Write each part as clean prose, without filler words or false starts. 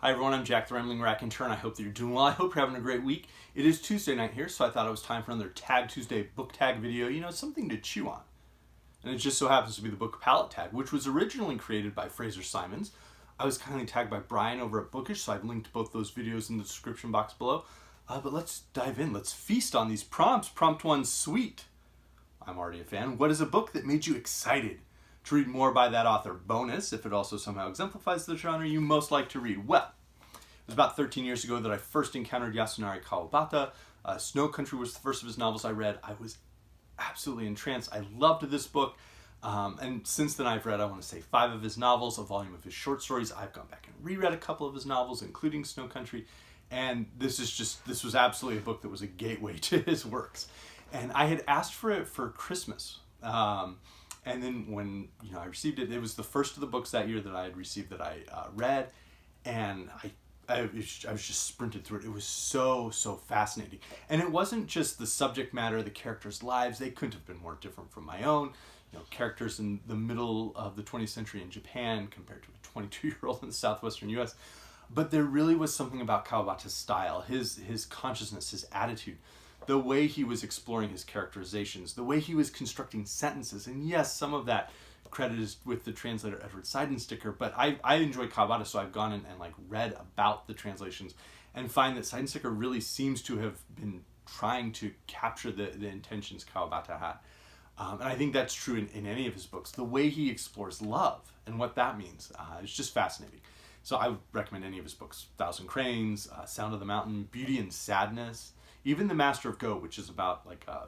Hi everyone, I'm Jack the Rambling Raconteur, and I hope that you're doing well. I hope you're having a great week. It is Tuesday night here, so I thought it was time for another Tag Tuesday book tag video. You know, something to chew on. And it just so happens to be the Book Palate Tag, which was originally created by Fraser Simons. I was kindly tagged by Brian over at Bookish, so I've linked both those videos in the description box below. But let's dive in. Let's feast on these prompts. Prompt 1, sweet. I'm already a fan. What is a book that made you excited to read more by that author? Bonus, if it also somehow exemplifies the genre you most like to read. Well, it was about 13 years ago that I first encountered Yasunari Kawabata. Snow Country was the first of his novels I read. I was absolutely entranced. I loved this book. And since then I've read, I want to say, 5 of his novels, a volume of his short stories. I've gone back and reread a couple of his novels, including Snow Country. And this was absolutely a book that was a gateway to his works. And I had asked for it for Christmas. And then when I received it, it was the first of the books that year that I had received that I read. And I was just sprinted through it. It was so fascinating. And it wasn't just the subject matter, the characters' lives. They couldn't have been more different from my own. Characters in the middle of the 20th century in Japan compared to a 22-year-old in the southwestern U.S. But there really was something about Kawabata's style, his consciousness, his attitude, the way he was exploring his characterizations, the way he was constructing sentences. And yes, some of that credit is with the translator Edward Seidensticker, but I enjoy Kawabata, so I've gone and read about the translations and find that Seidensticker really seems to have been trying to capture the intentions Kawabata had. And I think that's true in any of his books. The way he explores love and what that means is just fascinating. So I would recommend any of his books. Thousand Cranes, Sound of the Mountain, Beauty and Sadness, even The Master of Go, which is about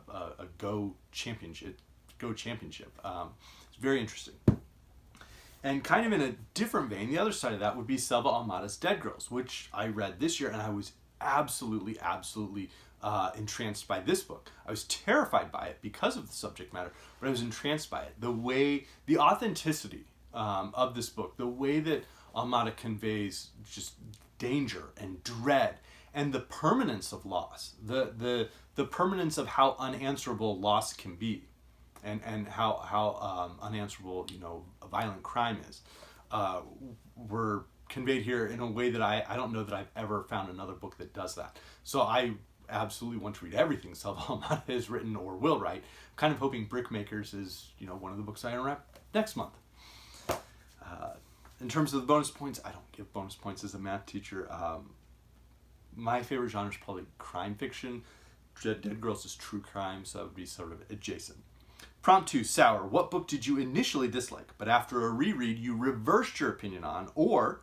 a Go championship. It's very interesting. And kind of in a different vein, the other side of that would be Selva Almada's Dead Girls, which I read this year, and I was absolutely entranced by this book. I was terrified by it because of the subject matter, but I was entranced by it. The authenticity of this book, the way that Almada conveys just danger and dread and the permanence of loss, the permanence of how unanswerable loss can be, and how unanswerable a violent crime is, were conveyed here in a way that I don't know that I've ever found another book that does that. So I absolutely want to read everything Selva Almada has written or will write. I'm kind of hoping Brickmakers is one of the books I unwrap next month. In terms of the bonus points, I don't give bonus points as a math teacher. My favorite genre is probably crime fiction. Dead Girls is true crime, so that would be sort of adjacent. Prompt 2, sour. What book did you initially dislike, but after a reread you reversed your opinion on? Or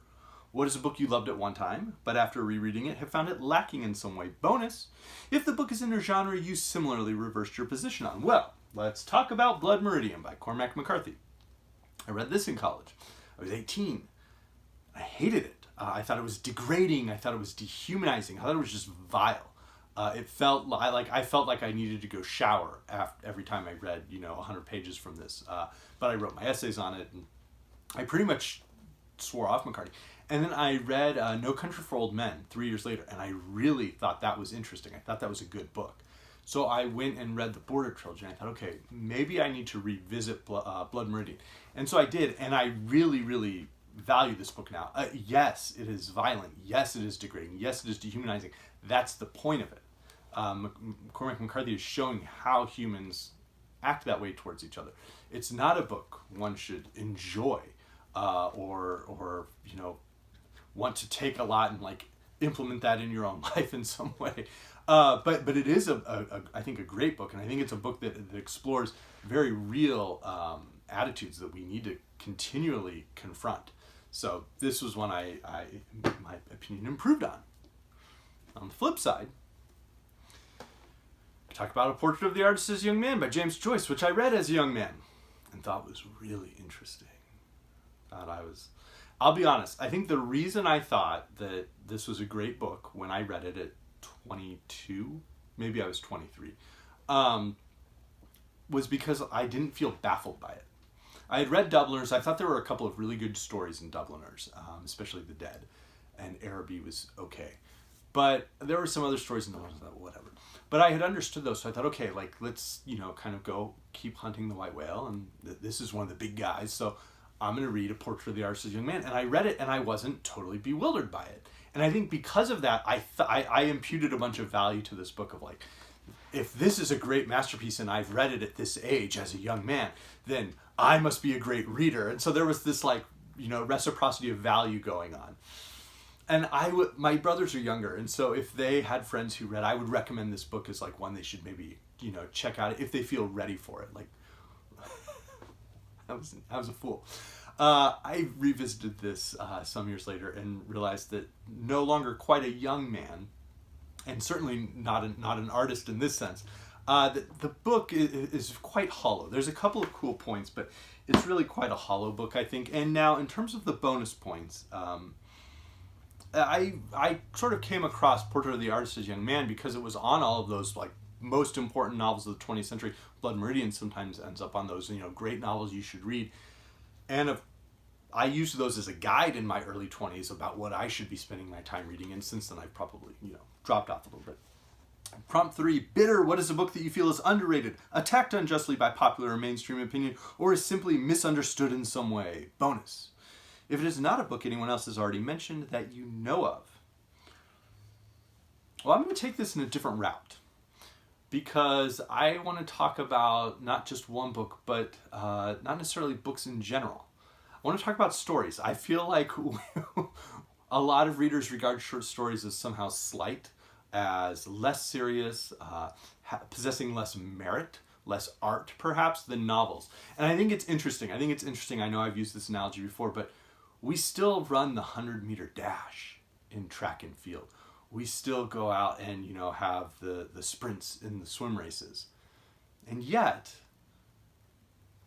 what is a book you loved at one time, but after rereading it have found it lacking in some way? Bonus, if the book is in a genre you similarly reversed your position on. Well, let's talk about Blood Meridian by Cormac McCarthy. I read this in college. I was 18. I hated it. I thought it was degrading. I thought it was dehumanizing. I thought it was just vile. It felt like I needed to go shower every time I read 100 pages from this. But I wrote my essays on it, and I pretty much swore off McCarthy. And then I read No Country for Old Men 3 years later, and I really thought that was interesting. I thought that was a good book. So I went and read the Border Trilogy, and I thought, okay, maybe I need to revisit Blood Meridian. And so I did, and I really value this book now. Yes, it is violent. Yes, it is degrading. Yes, it is dehumanizing. That's the point of it. Cormac McCarthy is showing how humans act that way towards each other. It's not a book one should enjoy or want to take a lot and implement that in your own life in some way. But it is I think a great book, and I think it's a book that explores very real attitudes that we need to continually confront. So this was one my opinion improved on. On the flip side, I talk about A Portrait of the Artist as a Young Man by James Joyce, which I read as a young man and thought was really interesting. I'll be honest, I think the reason I thought that this was a great book when I read it at 22, maybe I was 23, was because I didn't feel baffled by it. I had read Dubliners. I thought there were a couple of really good stories in Dubliners, especially The Dead, and Araby was okay. But there were some other stories in Dubliners that whatever. But I had understood those, so I thought, okay, let's, kind of go keep hunting the white whale, and this is one of the big guys. So I'm going to read A Portrait of the Artist as a Young Man. And I read it and I wasn't totally bewildered by it. And I think because of that, I imputed a bunch of value to this book of like, if this is a great masterpiece and I've read it at this age as a young man, then I must be a great reader. And so there was this like, reciprocity of value going on. And my brothers are younger, and so if they had friends who read, I would recommend this book as like one they should maybe, check out if they feel ready for it. Like, I was a fool. I revisited this some years later and realized that no longer quite a young man, and certainly not an artist in this sense, the book is quite hollow. There's a couple of cool points, but it's really quite a hollow book, I think. And now, in terms of the bonus points, I sort of came across Portrait of the Artist as a Young Man because it was on all of those like most important novels of the 20th century. Blood Meridian sometimes ends up on those, great novels you should read. And I used those as a guide in my early 20s about what I should be spending my time reading. And since then, I've probably, dropped off a little bit. Prompt 3, Bitter. What is a book that you feel is underrated, attacked unjustly by popular or mainstream opinion, or is simply misunderstood in some way? Bonus. If it is not a book anyone else has already mentioned that you know of. Well, I'm going to take this in a different route because I want to talk about not just one book, but not necessarily books in general. I want to talk about stories. I feel like a lot of readers regard short stories as somehow slight, as less serious, possessing less merit, less art perhaps than novels. And I think it's interesting. I know I've used this analogy before, but we still run the 100-meter dash in track and field. We still go out and, have the sprints in the swim races. And yet,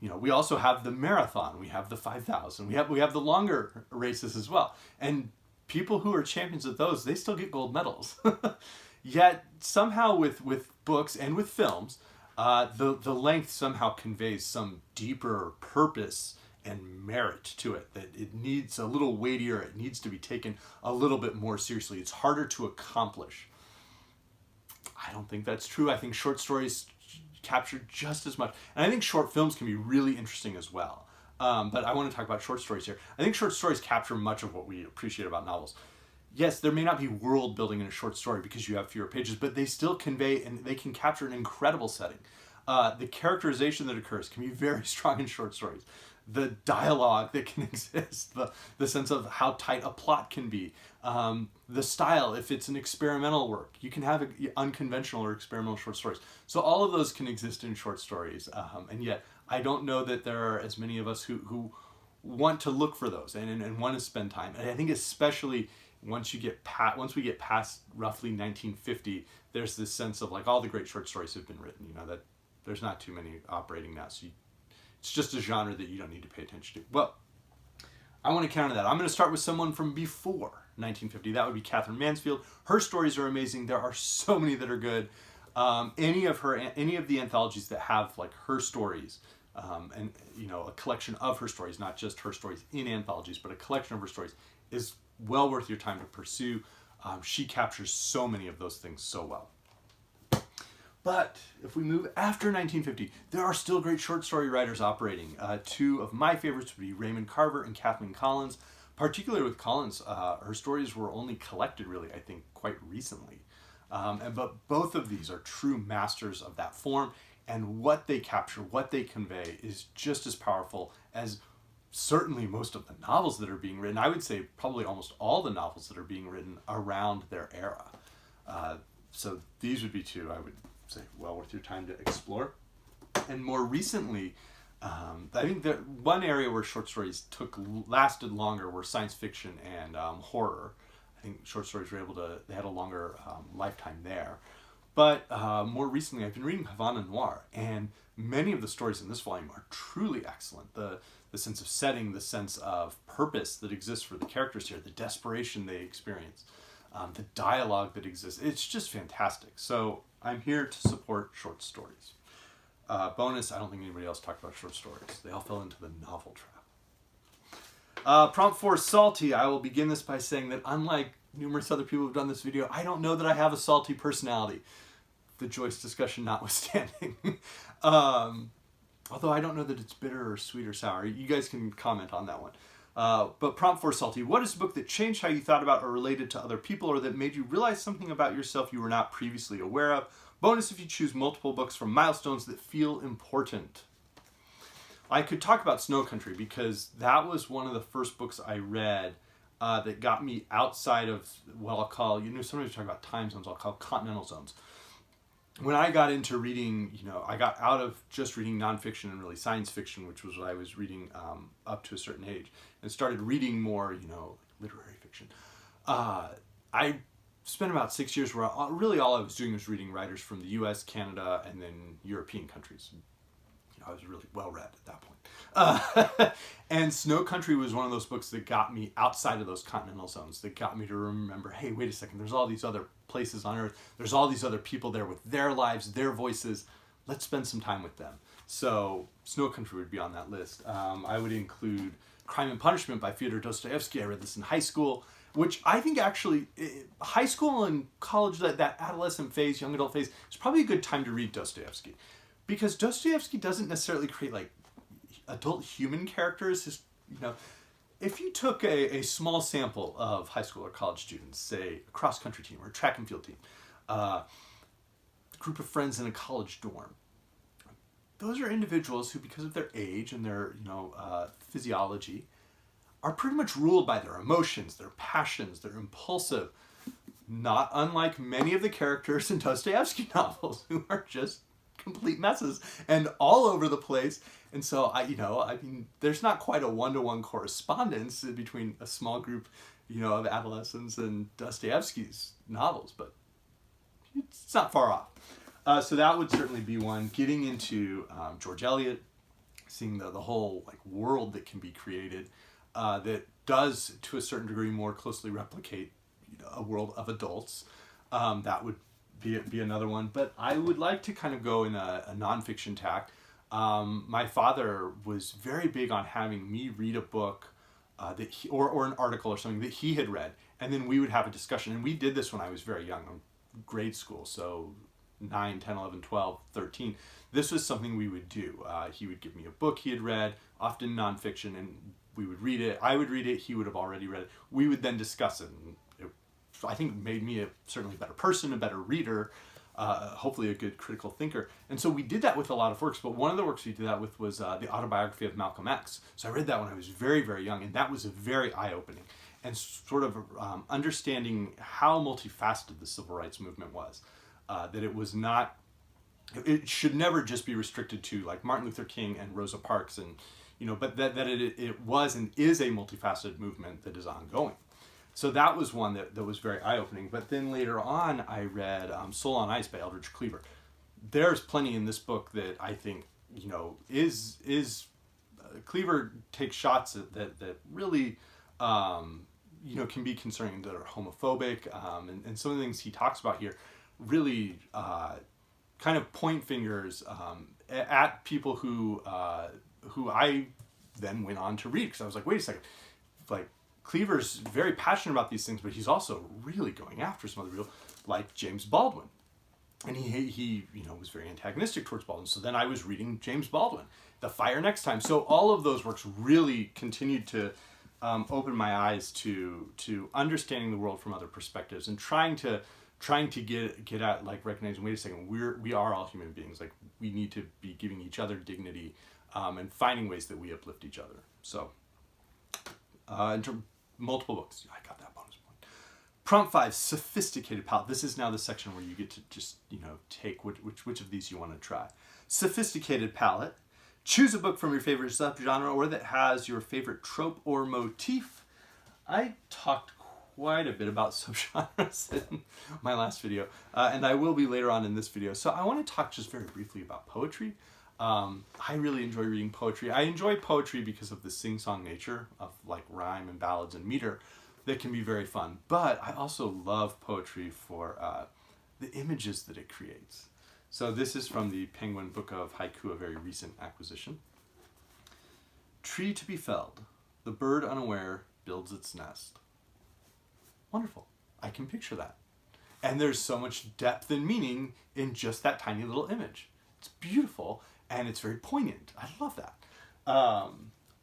we also have the marathon. We have the 5,000. We have the longer races as well. And people who are champions at those, they still get gold medals. Yet somehow with books and with films, the length somehow conveys some deeper purpose and merit to it, that it needs a little weightier, it needs to be taken a little bit more seriously. It's harder to accomplish. I don't think that's true. I think short stories capture just as much. And I think short films can be really interesting as well. But I want to talk about short stories here. I think short stories capture much of what we appreciate about novels. Yes, there may not be world building in a short story because you have fewer pages, but they still convey and they can capture an incredible setting. The characterization that occurs can be very strong in short stories. The dialogue that can exist, the sense of how tight a plot can be, the style, if it's an experimental work. You can have unconventional or experimental short stories. So all of those can exist in short stories, and yet I don't know that there are as many of us who want to look for those and want to spend time. And I think especially once we get past roughly 1950, there's this sense of like all the great short stories have been written, that there's not too many operating now. So it's just a genre that you don't need to pay attention to. Well, I want to counter that. I'm going to start with someone from before 1950. That would be Katherine Mansfield. Her stories are amazing. There are so many that are good. Any of the anthologies that have like her stories, and a collection of her stories, not just her stories in anthologies, but a collection of her stories, is well worth your time to pursue. She captures so many of those things so well. But if we move after 1950, there are still great short story writers operating. Two of my favorites would be Raymond Carver and Kathleen Collins. Particularly with Collins, her stories were only collected really, I think, quite recently. But both of these are true masters of that form, and what they capture, what they convey, is just as powerful as certainly most of the novels that are being written. I would say probably almost all the novels that are being written around their era. So these would be two I would say well worth your time to explore. And more recently, I think that one area where short stories lasted longer were science fiction and horror. I think short stories they had a longer lifetime there. But more recently, I've been reading Havana Noir, and many of the stories in this volume are truly excellent. The sense of setting, the sense of purpose that exists for the characters here, the desperation they experience, the dialogue that exists, it's just fantastic. So I'm here to support short stories. Bonus, I don't think anybody else talked about short stories. They all fell into the novel trap. Prompt 4, salty. I will begin this by saying that unlike numerous other people who've done this video, I don't know that I have a salty personality. The Joyce discussion notwithstanding. Although I don't know that it's bitter or sweet or sour. You guys can comment on that one. But prompt 4, Salty. What is a book that changed how you thought about or related to other people, or that made you realize something about yourself you were not previously aware of? Bonus if you choose multiple books from milestones that feel important. I could talk about Snow Country because that was one of the first books I read that got me outside of what I'll call, sometimes you talk about time zones, I'll call continental zones. When I got into reading, I got out of just reading nonfiction and really science fiction, which was what I was reading up to a certain age, and started reading more, literary fiction. I spent about 6 years where really all I was doing was reading writers from the US, Canada, and then European countries. I was really well read at that point. And Snow Country was one of those books that got me outside of those continental zones, that got me to remember, hey, wait a second, there's all these other places on Earth, there's all these other people there with their lives, their voices, let's spend some time with them. So Snow Country would be on that list. I would include Crime and Punishment by Fyodor Dostoevsky. I read this in high school, which I think actually, high school and college, that adolescent phase, young adult phase, is probably a good time to read Dostoevsky. Because Dostoevsky doesn't necessarily create like adult human characters. If you took a small sample of high school or college students, say a cross country team or a track and field team, a group of friends in a college dorm, those are individuals who, because of their age and their physiology, are pretty much ruled by their emotions, their passions. They're impulsive, not unlike many of the characters in Dostoevsky novels, who are just complete messes and all over the place. And so there's not quite a one-to-one correspondence between a small group, of adolescents and Dostoevsky's novels, but it's not far off. So that would certainly be one. Getting into George Eliot, seeing the whole world that can be created, that does to a certain degree more closely replicate a world of adults. That would be another one. But I would like to kind of go in a nonfiction tack. My father was very big on having me read a book that he, or an article or something that he had read, and then we would have a discussion. And we did this when I was very young, grade school, so 9, 10, 11, 12, 13. This was something we would do. He would give me a book he had read, often nonfiction, and we would read it. I would read it. He would have already read it. We would then discuss it. And I think it made me certainly a better person, a better reader, hopefully a good critical thinker. And so we did that with a lot of works, but one of the works we did that with was the Autobiography of Malcolm X. So I read that when I was very, very young, and that was very eye-opening. And sort of understanding how multifaceted the civil rights movement was. That it was not, it should never just be restricted to like Martin Luther King and Rosa Parks, and but that it was and is a multifaceted movement that is ongoing. So that was one that was very eye-opening. But then later on, I read Soul on Ice by Eldridge Cleaver. There's plenty in this book that I think, is Cleaver takes shots that really, can be concerning, that are homophobic. And some of the things he talks about here really kind of point fingers at people who I then went on to read. Because I was like, wait a second, Cleaver's very passionate about these things, but he's also really going after some other people, like James Baldwin. And he was very antagonistic towards Baldwin. So then I was reading James Baldwin, The Fire Next Time. So all of those works really continued to open my eyes to understanding the world from other perspectives, and trying to get at recognizing, wait a second, we are all human beings. We need to be giving each other dignity, and finding ways that we uplift each other. So in terms multiple books. I got that bonus point. Prompt 5, Sophisticated Palate. This is now the section where you get to just, take which of these you want to try. Sophisticated Palate. Choose a book from your favorite subgenre or that has your favorite trope or motif. I talked quite a bit about subgenres in my last video, and I will be later on in this video. So I want to talk just very briefly about poetry. I really enjoy reading poetry. I enjoy poetry because of the sing-song nature of rhyme and ballads and meter that can be very fun. But I also love poetry for the images that it creates. So this is from the Penguin Book of Haiku, a very recent acquisition. Tree to be felled, the bird unaware builds its nest. Wonderful. I can picture that. And there's so much depth and meaning in just that tiny little image. It's beautiful. and it's very poignant. I love that.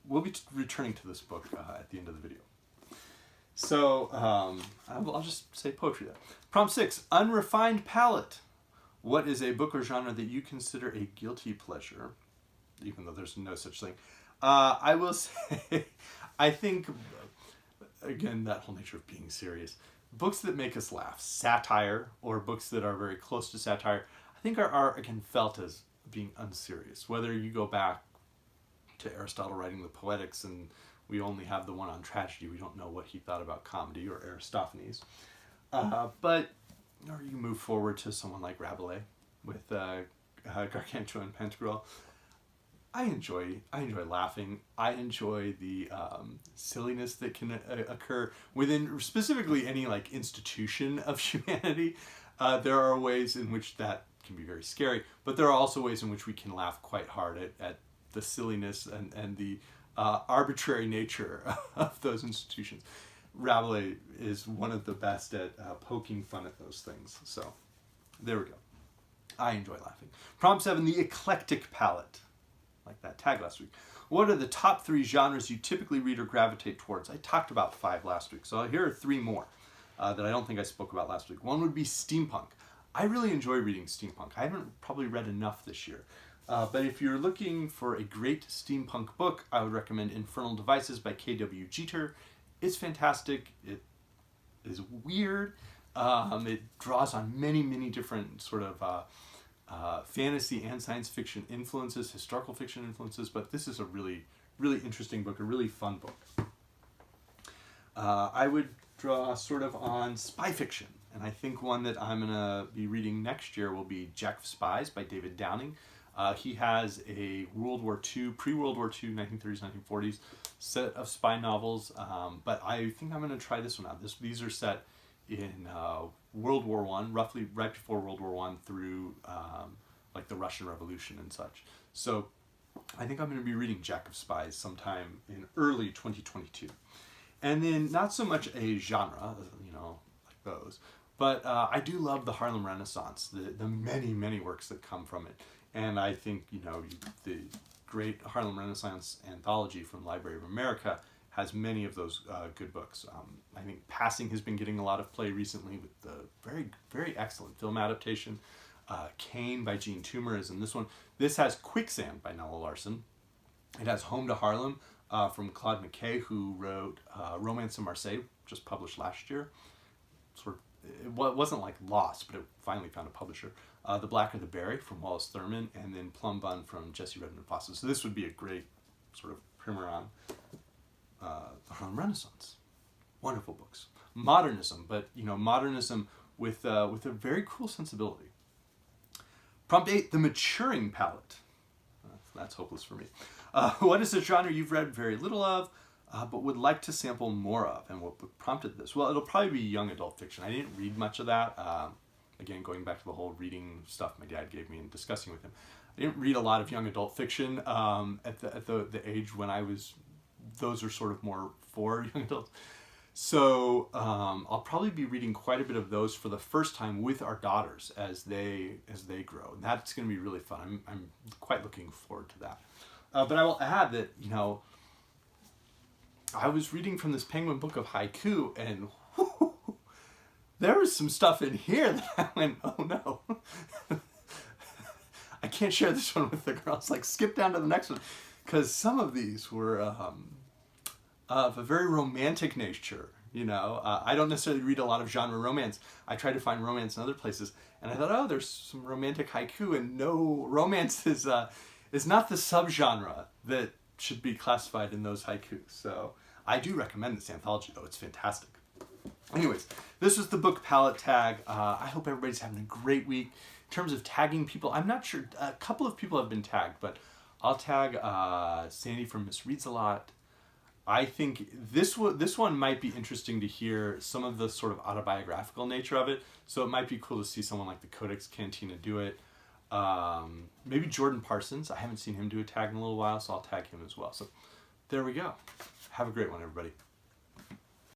We'll be returning to this book at the end of the video. So I'll just say poetry there. Prompt 6, unrefined palate. What is a book or genre that you consider a guilty pleasure, even though there's no such thing? I will say, I think, again, that whole nature of being serious, books that make us laugh, satire, or books that are very close to satire, I think are again, felt as being unserious. Whether you go back to Aristotle writing the Poetics and we only have the one on tragedy, we don't know what he thought about comedy, or Aristophanes. But or you move forward to someone like Rabelais with Gargantua and Pantgruel. I enjoy laughing. I enjoy the silliness that can occur within specifically any like institution of humanity. There are ways in which that can be very scary, but there are also ways in which we can laugh quite hard at the silliness and the arbitrary nature of those institutions. Rabelais is one of the best at poking fun at those things. So there we go. I enjoy laughing. Prompt 7, the eclectic palette. Like that tag last week. What are the top 3 genres you typically read or gravitate towards? I talked about 5 last week, so here are 3 more that I don't think I spoke about last week. One would be steampunk. I really enjoy reading steampunk. I haven't probably read enough this year. But if you're looking for a great steampunk book, I would recommend Infernal Devices by K.W. Jeter. It's fantastic. It is weird. It draws on many different sort of fantasy and science fiction influences, historical fiction influences, but this is a really interesting book, a really fun book. I would draw sort of on spy fiction, and I think one that I'm going to be reading next year will be Jack of Spies by David Downing. He has a World War II, pre-World War II, 1930s, 1940s set of spy novels, but I think I'm going to try this one out. These are set in World War I, roughly right before World War I through like the Russian Revolution and such. So I think I'm going to be reading Jack of Spies sometime in early 2022. And then not so much a genre, like those, but I do love the Harlem Renaissance, the many works that come from it. And I think, the great Harlem Renaissance anthology from Library of America has many of those good books. I think Passing has been getting a lot of play recently with the very excellent film adaptation. Cain by Jean Toomer is in this one. This has Quicksand by Nella Larson. It has Home to Harlem from Claude McKay, who wrote Romance in Marseille, just published last year. It wasn't like lost, but it finally found a publisher. The Blacker the Berry from Wallace Thurman, and then Plum Bun from Jesse Redmond Foster. So this would be a great sort of primer on the Harlem Renaissance. Wonderful books. Modernism, but modernism with a very cool sensibility. Prompt 8, the maturing palette. That's hopeless for me. What is a genre you've read very little of, but would like to sample more of? And what prompted this? Well, it'll probably be young adult fiction. I didn't read much of that. Again, going back to the whole reading stuff my dad gave me and discussing with him. I didn't read a lot of young adult fiction at the age when I was. Those are sort of more for young adults. So I'll probably be reading quite a bit of those for the first time with our daughters as they grow, and that's going to be really fun. I'm quite looking forward to that. But I will add that I was reading from this Penguin book of haiku, and there was some stuff in here that I went, oh no, I can't share this one with the girls. Like, skip down to the next one, because some of these were of a very romantic nature. I don't necessarily read a lot of genre romance. I try to find romance in other places, and I thought, oh, there's some romantic haiku, and no, romance is not the subgenre that should be classified in those haikus. So I do recommend this anthology, though. It's fantastic. Anyways, this was the Book Palate Tag. I hope everybody's having a great week. In terms of tagging people, I'm not sure. A couple of people have been tagged, but I'll tag Sandy from Misreads a Lot. I think this one might be interesting to hear some of the sort of autobiographical nature of it. So it might be cool to see someone like the Codex Cantina do it. Maybe Jordan Parsons. I haven't seen him do a tag in a little while, so I'll tag him as well. So there we go. Have a great one, everybody.